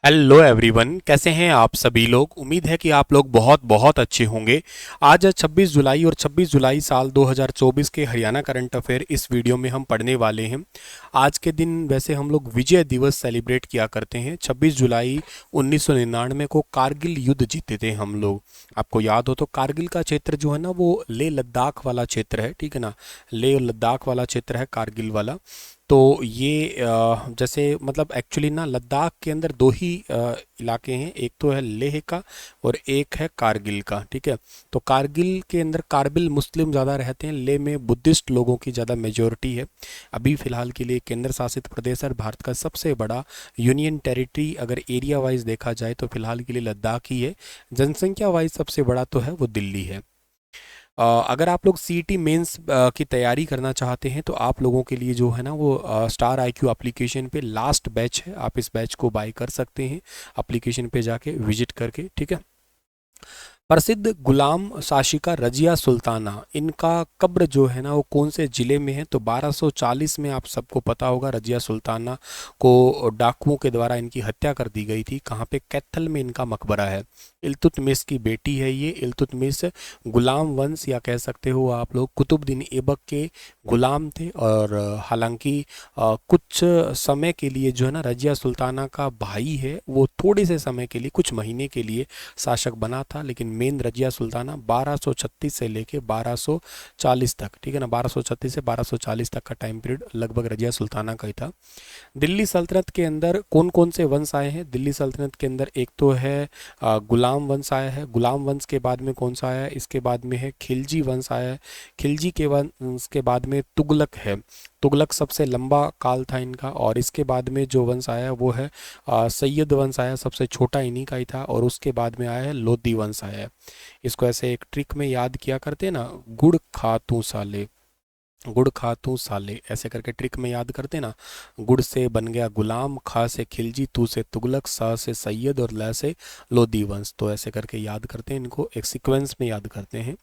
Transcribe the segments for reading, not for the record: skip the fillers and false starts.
Hello everyone, कैसे हैं आप सभी लोग। उम्मीद है कि आप लोग बहुत बहुत अच्छे होंगे। आज है 26 जुलाई और 26 जुलाई साल 2024 के हरियाणा करंट अफेयर इस वीडियो में हम पढ़ने वाले हैं। आज के दिन वैसे हम लोग विजय दिवस सेलिब्रेट किया करते हैं। 26 जुलाई 1999 को कारगिल युद्ध जीते थे हम लोग। आपको याद हो तो कारगिल का क्षेत्र जो है ना वो लेह लद्दाख वाला क्षेत्र है, ठीक है ना। लेह लद्दाख वाला क्षेत्र है कारगिल वाला। तो ये जैसे मतलब एक्चुअली ना लद्दाख के अंदर दो ही इलाके हैं, एक तो है लेह का और एक है कारगिल का, ठीक है। तो कारगिल के अंदर कारगिल मुस्लिम ज़्यादा रहते हैं, लेह में बुद्धिस्ट लोगों की ज़्यादा मेजोरिटी है। अभी फ़िलहाल के लिए केंद्र शासित प्रदेश और भारत का सबसे बड़ा यूनियन टेरिटरी अगर एरिया वाइज देखा जाए तो फिलहाल के लिए लद्दाख ही है। जनसंख्या वाइज सबसे बड़ा तो है वो दिल्ली है। अगर आप लोग सीईटी मेंस की तैयारी करना चाहते हैं तो आप लोगों के लिए जो है ना वो स्टार आईक्यू एप्लीकेशन पे लास्ट बैच है, आप इस बैच को बाय कर सकते हैं एप्लीकेशन पे जाके विजिट करके, ठीक है। प्रसिद्ध गुलाम शाशिका रजिया सुल्ताना, इनका कब्र जो है ना वो कौन से ज़िले में है तो 1240 में, आप सबको पता होगा रजिया सुल्ताना को डाकुओं के द्वारा इनकी हत्या कर दी गई थी। कहाँ पे? कैथल में इनका मकबरा है। इल्तुतमिश की बेटी है ये। इल्तुतमिश गुलाम वंश या कह सकते हो आप लोग कुतुबुद्दीन ऐबक के गुलाम थे। और हालांकि कुछ समय के लिए जो है ना रजिया सुल्ताना का भाई है वो थोड़े से समय के लिए कुछ महीने के लिए शासक बना था, लेकिन मेन रजिया सुल्ताना 1236 से लेके 1240 तक, ठीक है ना, 1236 से 1240 तक का टाइम पीरियड लगभग रजिया सुल्ताना का ही था। दिल्ली सल्तनत के अंदर कौन कौन से वंश आए हैं? दिल्ली सल्तनत के अंदर एक तो है गुलाम वंश आया है। गुलाम वंश के बाद में कौन सा आया है? इसके बाद में है खिलजी वंश आया है। खिलजी के वंश के बाद में तुगलक है। तुगलक सबसे लंबा काल था इनका। और इसके बाद में जो वंश आया वो है सैयद वंश आया, सबसे छोटा इन्हीं का ही था। और उसके बाद में आया है लोधी वंश आया है। इसको ऐसे एक ट्रिक में याद किया करते हैं ना, गुड़ खा तू साले, गुड़ खा तू साले, ऐसे करके ट्रिक में याद करते ना। गुड़ से बन गया गुलाम, खा से खिलजी, तू से तुगलक, सा से सैयद और ला से लोधी वंश। तो ऐसे करके याद करते हैं, इनको एक सीक्वेंस में याद करते हैं।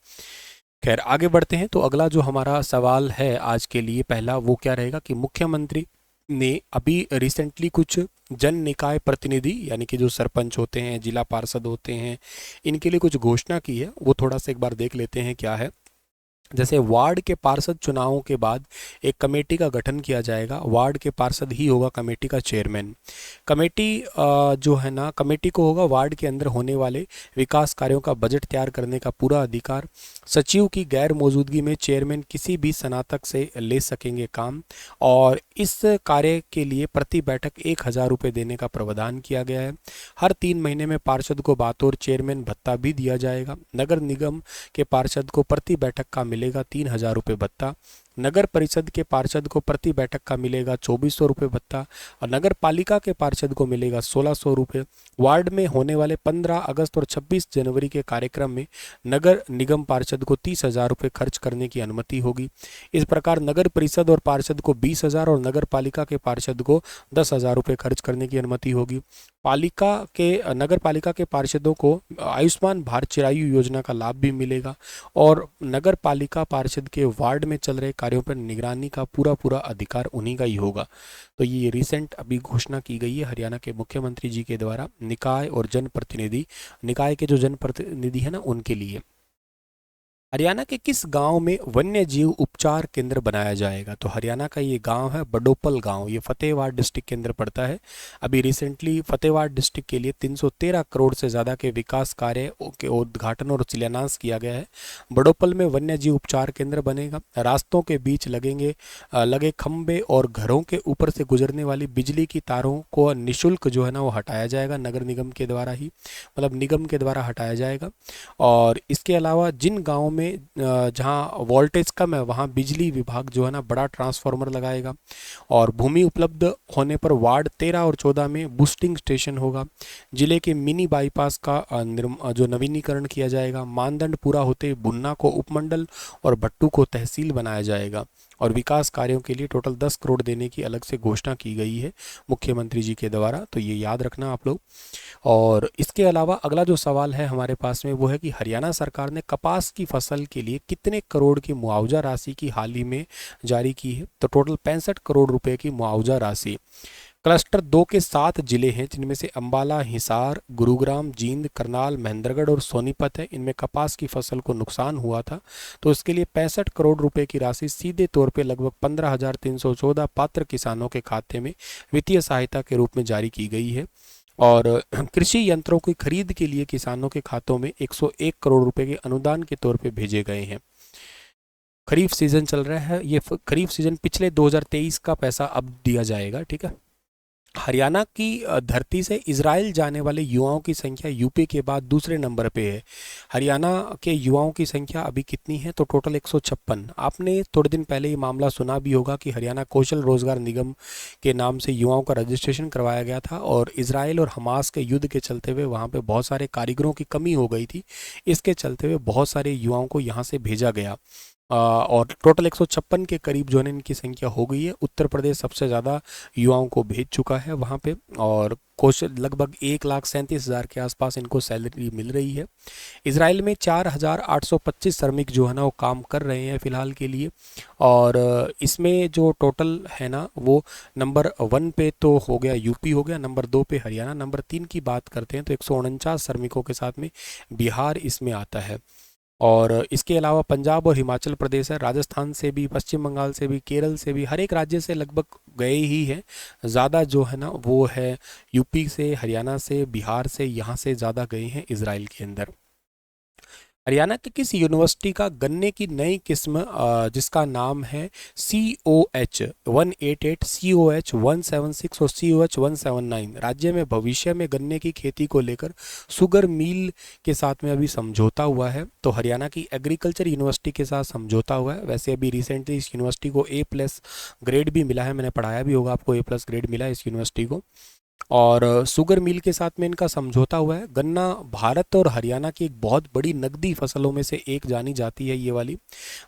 खैर आगे बढ़ते हैं। तो अगला जो हमारा सवाल है आज के लिए पहला वो क्या रहेगा कि मुख्यमंत्री ने अभी रिसेंटली कुछ जन निकाय प्रतिनिधि यानी कि जो सरपंच होते हैं, जिला पार्षद होते हैं, इनके लिए कुछ घोषणा की है। वो थोड़ा सा एक बार देख लेते हैं क्या है। जैसे वार्ड के पार्षद चुनावों के बाद एक कमेटी का गठन किया जाएगा। वार्ड के पार्षद ही होगा कमेटी का चेयरमैन। कमेटी जो है ना, कमेटी को होगा वार्ड के अंदर होने वाले विकास कार्यों का बजट तैयार करने का पूरा अधिकार। सचिव की गैर मौजूदगी में चेयरमैन किसी भी स्नातक से ले सकेंगे काम। और इस कार्य के लिए प्रति बैठक 1,000 रुपये देने का प्रावधान किया गया है। हर 3 महीने में पार्षद को बतौर चेयरमैन भत्ता भी दिया जाएगा। नगर निगम के पार्षद को प्रति बैठक का मिलेगा 3,000 रुपये भत्ता। नगर परिषद के पार्षद को प्रति बैठक का मिलेगा 2,400 रुपये भत्ता। और नगर पालिका के पार्षद को मिलेगा 1,600 रुपये। वार्ड में होने वाले 15 अगस्त और 26 जनवरी के कार्यक्रम में नगर निगम पार्षद को 30,000 रुपये खर्च करने की अनुमति होगी। इस प्रकार नगर परिषद और पार्षद को 20,000 और नगर पालिका के पार्षद को 10,000 रुपये खर्च करने की अनुमति होगी। पालिका के नगर पालिका के पार्षदों को आयुष्मान भारत चिरायु योजना का लाभ भी मिलेगा। और नगर पालिका पार्षद के वार्ड में चल रहे कार्यों पर निगरानी का पूरा पूरा अधिकार उन्हीं का ही होगा। तो ये रिसेंट अभी घोषणा की गई है हरियाणा के मुख्यमंत्री जी के द्वारा निकाय और जनप्रतिनिधि, निकाय के जो जनप्रतिनिधि है ना उनके लिए। हरियाणा के किस गांव में वन्य जीव उपचार केंद्र बनाया जाएगा? तो हरियाणा का ये गांव है बडोपल गांव, ये फतेहवाड़ डिस्ट्रिक्ट के अंदर पड़ता है। अभी रिसेंटली फतेहवाड़ डिस्ट्रिक्ट के लिए 313 करोड़ से ज़्यादा के विकास कार्य के उद्घाटन और शिलान्यास किया गया है। बडोपल में वन्य जीव उपचार केंद्र बनेगा। रास्तों के बीच लगे खंबे और घरों के ऊपर से गुजरने वाली बिजली की तारों को निःशुल्क जो है ना वो हटाया जाएगा, नगर निगम के द्वारा ही, मतलब निगम के द्वारा हटाया जाएगा। और इसके अलावा जिन गाँवों में जहाँ वोल्टेज कम है वहाँ बिजली विभाग जो है ना बड़ा ट्रांसफार्मर लगाएगा। और भूमि उपलब्ध होने पर वार्ड 13 और 14 में बूस्टिंग स्टेशन होगा। जिले के मिनी बाईपास का जो नवीनीकरण किया जाएगा। मानदंड पूरा होते बुन्ना को उपमंडल और भट्टू को तहसील बनाया जाएगा। और विकास कार्यों के लिए टोटल 10 करोड़ देने की अलग से घोषणा की गई है मुख्यमंत्री जी के द्वारा, तो ये याद रखना आप लोग। और इसके अलावा अगला जो सवाल है हमारे पास में वो है कि हरियाणा सरकार ने कपास की फसल के लिए कितने करोड़ की मुआवजा राशि की हाल ही में जारी की है? तो टोटल 65 करोड़ रुपए की मुआवजा राशि क्लस्टर 2 के 7 जिले हैं, जिनमें से अंबाला, हिसार, गुरुग्राम, जींद, करनाल, महेंद्रगढ़ और सोनीपत है। इनमें कपास की फसल को नुकसान हुआ था, तो इसके लिए 65 करोड़ रुपए की राशि सीधे तौर पे लगभग 15,314 पात्र किसानों के खाते में वित्तीय सहायता के रूप में जारी की गई है। और कृषि यंत्रों की खरीद के लिए किसानों के खातों में 101 करोड़ रुपए के अनुदान के तौर पे भेजे गए हैं। खरीफ सीजन चल रहा है, ये खरीफ सीजन पिछले 2023 का पैसा अब दिया जाएगा, ठीक है। हरियाणा की धरती से इजराइल जाने वाले युवाओं की संख्या यूपी के बाद दूसरे नंबर पे है। हरियाणा के युवाओं की संख्या अभी कितनी है, तो टोटल 156। आपने थोड़े दिन पहले ये मामला सुना भी होगा कि हरियाणा कौशल रोजगार निगम के नाम से युवाओं का रजिस्ट्रेशन करवाया गया था, और इजराइल और हमास के युद्ध के चलते हुए वहाँ पे बहुत सारे कारीगरों की कमी हो गई थी। इसके चलते हुए बहुत सारे युवाओं को यहाँ से भेजा गया, और टोटल 156 के करीब जो है इनकी संख्या हो गई है। उत्तर प्रदेश सबसे ज़्यादा युवाओं को भेज चुका है वहाँ पे, और कौशल लगभग 1,37,000 के आसपास इनको सैलरी मिल रही है। इसराइल में 4,825 श्रमिक जो है ना वो काम कर रहे हैं फ़िलहाल के लिए, और इसमें जो टोटल है ना वो नंबर 1 पे तो हो गया यूपी, हो गया नंबर 2 पे हरियाणा, नंबर 3 की बात करते हैं तो 149 श्रमिकों के साथ में बिहार इसमें आता है। और इसके अलावा पंजाब और हिमाचल प्रदेश है, राजस्थान से भी, पश्चिम बंगाल से भी, केरल से भी, हर एक राज्य से लगभग गए ही हैं। ज़्यादा जो है ना वो है यूपी से, हरियाणा से, बिहार से, यहाँ से ज़्यादा गए हैं इसराइल के अंदर। हरियाणा की किस यूनिवर्सिटी का गन्ने की नई किस्म जिसका नाम है COH 188, COH 176 और COH 179, राज्य में भविष्य में गन्ने की खेती को लेकर शुगर मिल के साथ में अभी समझौता हुआ है। तो हरियाणा की एग्रीकल्चर यूनिवर्सिटी के साथ समझौता हुआ है। वैसे अभी रिसेंटली इस यूनिवर्सिटी को A+ ग्रेड भी मिला है, मैंने पढ़ाया भी होगा आपको, A+ ग्रेड मिला है इस यूनिवर्सिटी को। और शुगर मिल के साथ में इनका समझौता हुआ है। गन्ना भारत और हरियाणा की एक बहुत बड़ी नकदी फसलों में से एक जानी जाती है ये वाली।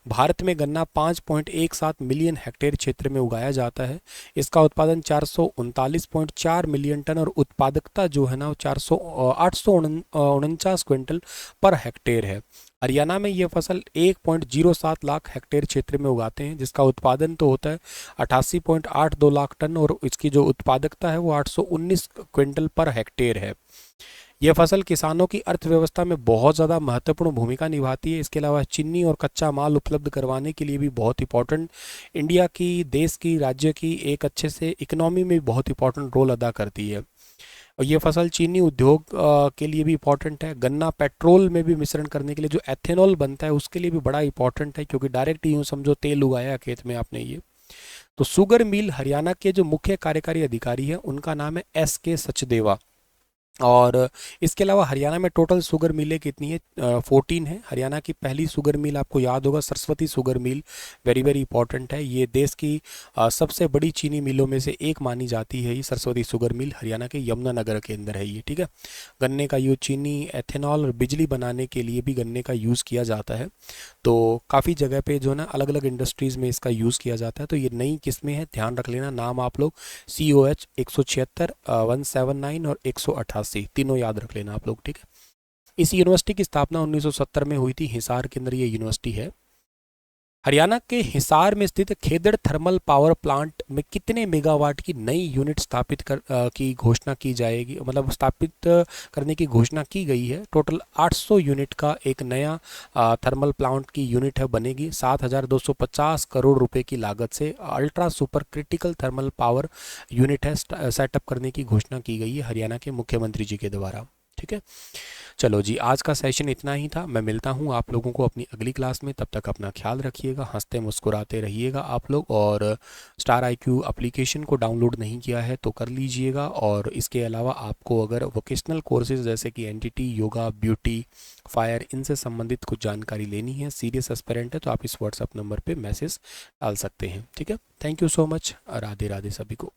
भारत में गन्ना 5.17 मिलियन हेक्टेयर क्षेत्र में उगाया जाता है। इसका उत्पादन 439.4 मिलियन टन और उत्पादकता जो है ना वो 849 क्विंटल पर हेक्टेयर है। हरियाणा में ये फसल 1.07 लाख हेक्टेयर क्षेत्र में उगाते हैं, जिसका उत्पादन तो होता है 88.82 लाख टन, और इसकी जो उत्पादकता है वो 819 क्विंटल पर हेक्टेयर है। यह फसल किसानों की अर्थव्यवस्था में बहुत ज़्यादा महत्वपूर्ण भूमिका निभाती है। इसके अलावा चीनी और कच्चा माल उपलब्ध करवाने के लिए भी बहुत इंपॉर्टेंट, इंडिया की, देश की, राज्य की एक अच्छे से इकोनॉमी में बहुत इंपॉर्टेंट रोल अदा करती है। और ये फसल चीनी उद्योग के लिए भी इम्पॉर्टेंट है। गन्ना पेट्रोल में भी मिश्रण करने के लिए जो एथेनॉल बनता है उसके लिए भी बड़ा इंपॉर्टेंट है, क्योंकि डायरेक्ट यूँ समझो तेल उगाया खेत में आपने ये। तो शुगर मिल हरियाणा के जो मुख्य कार्यकारी अधिकारी है उनका नाम है SK सचदेवा। और इसके अलावा हरियाणा में टोटल शुगर मिलें कितनी है, 14 है। हरियाणा की पहली शुगर मिल आपको याद होगा Saraswati sugar mill, very very important है। ये देश की सबसे बड़ी चीनी मिलों में से एक मानी जाती है। ये सरस्वती शुगर मिल हरियाणा के यमुनानगर के अंदर है ये, ठीक है। गन्ने का यूज चीनी, एथेनॉल और बिजली बनाने के लिए भी गन्ने का यूज़ किया जाता है। तो काफ़ी जगह पे जो है ना अलग अलग इंडस्ट्रीज़ में इसका यूज़ किया जाता है। तो ये नई किस्में हैं, ध्यान रख लेना नाम आप लोग, COH 176, 179 और 188, तीनों याद रख लेना आप लोग, ठीक है। इस यूनिवर्सिटी की स्थापना 1970 में हुई थी। हिसार के अंदर ये यूनिवर्सिटी है। हरियाणा के हिसार में स्थित खेदड़ थर्मल पावर प्लांट में कितने मेगावाट की नई यूनिट स्थापित की घोषणा की जाएगी, मतलब स्थापित करने की घोषणा की गई है। टोटल 800 यूनिट का एक नया थर्मल प्लांट की यूनिट है बनेगी। 7,250 करोड़ रुपए की लागत से ultra super critical thermal power unit है सेटअप करने की घोषणा की गई है हरियाणा के मुख्यमंत्री जी के द्वारा, ठीक है। चलो जी, आज का सेशन इतना ही था। मैं मिलता हूँ आप लोगों को अपनी अगली क्लास में। तब तक अपना ख्याल रखिएगा, हंसते मुस्कुराते रहिएगा आप लोग। और स्टार IQ एप्लीकेशन को डाउनलोड नहीं किया है तो कर लीजिएगा। और इसके अलावा आपको अगर वोकेशनल कोर्सेज जैसे कि NTT, योगा, ब्यूटी, फायर, इनसे संबंधित कुछ जानकारी लेनी है, सीरियस एस्पिरेंट है, तो आप इस व्हाट्सएप नंबर पर मैसेज डाल सकते हैं, ठीक है। Thank you so much. Radhe Radhe सभी को।